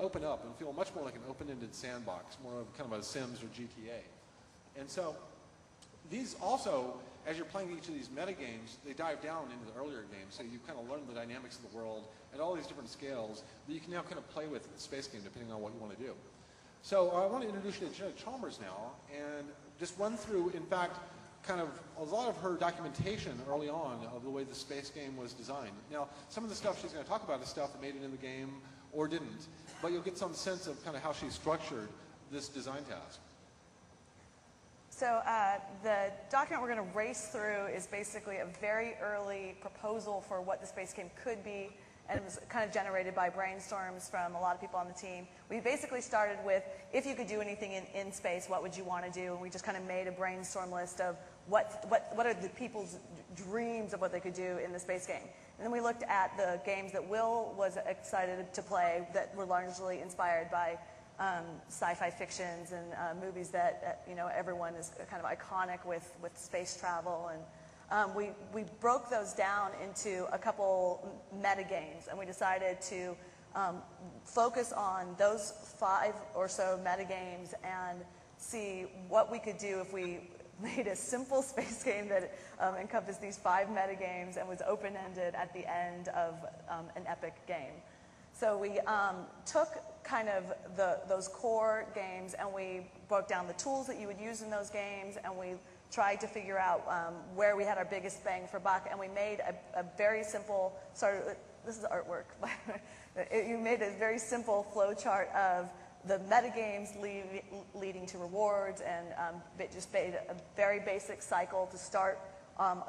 open up and feel much more like an open-ended sandbox, more of kind of a Sims or GTA. And so these also, as you're playing each of these meta games, they dive down into the earlier games, so you kind of learn the dynamics of the world at all these different scales that you can now kind of play with in the space game depending on what you want to do. So I want to introduce you to Jenna Chalmers now and just run through, in fact, kind of a lot of her documentation early on of the way the space game was designed. Now, some of the stuff she's going to talk about is stuff that made it in the game or didn't, but you'll get some sense of kind of how she structured this design task. So the document we're going to race through is basically a very early proposal for what the space game could be, and it was kind of generated by brainstorms from a lot of people on the team. We basically started with, if you could do anything in space, what would you want to do? And we just kind of made a brainstorm list of what are the people's dreams of what they could do in the space game. And then we looked at the games that Will was excited to play that were largely inspired by sci-fi fictions and movies that everyone is kind of iconic with space travel. And we broke those down into a couple meta games, and we decided to focus on those 5 or so meta games and see what we could do if we made a simple space game that encompassed these 5 meta games and was open-ended at the end of an epic game. So we took kind of those core games and we broke down the tools that you would use in those games, and we tried to figure out where we had our biggest bang for buck, and we made a very simple, this is artwork, you made a very simple flow chart of the metagames leading to rewards, and just made a very basic cycle to start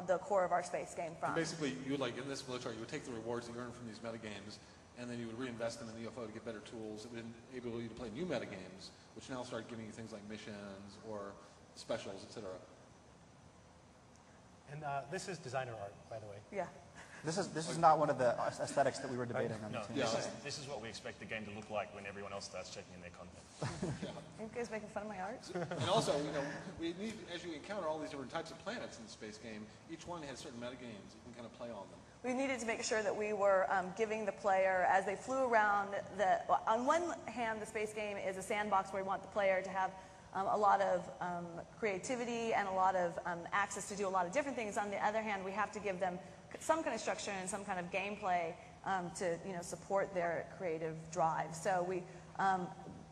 the core of our space game from. And basically, you would, like in this flowchart, you would take the rewards that you earn from these metagames, and then you would reinvest them in the UFO to get better tools. It would enable you to play new metagames, which now start giving you things like missions or specials, etc. And this is designer art, by the way. Yeah. This is not one of the aesthetics that we were debating on the team. No, this is what we expect the game to look like when everyone else starts checking in their content. Yeah. Are you guys making fun of my art? And also, we need, as you encounter all these different types of planets in the space game, each one has certain metagames. You can kind of play on them. We needed to make sure that we were giving the player, as they flew around, on one hand, the space game is a sandbox where we want the player to have a lot of creativity and a lot of access to do a lot of different things. On the other hand, we have to give them some kind of structure and some kind of gameplay to support their creative drive. So we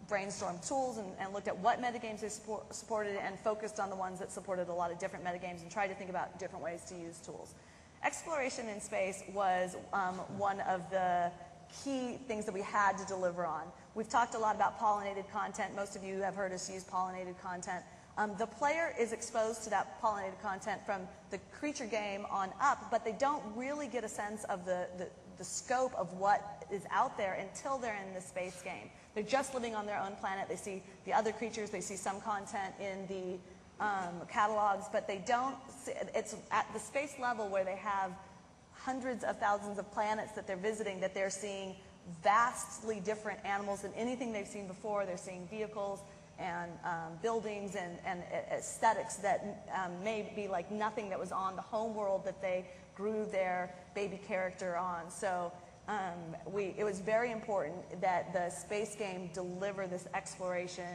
brainstormed tools and looked at what metagames they supported and focused on the ones that supported a lot of different metagames and tried to think about different ways to use tools. Exploration in space was one of the key things that we had to deliver on. We've talked a lot about pollinated content. Most of you have heard us use pollinated content. The player is exposed to that pollinated content from the creature game on up, but they don't really get a sense of the scope of what is out there until they're in the space game. They're just living on their own planet. They see the other creatures. They see some content in the catalogs, but they don't see, it's at the space level where they have hundreds of thousands of planets that they're visiting, that they're seeing vastly different animals than anything they've seen before. They're seeing vehicles and buildings and aesthetics that may be like nothing that was on the home world that they grew their baby character on. So it was very important that the space game deliver this exploration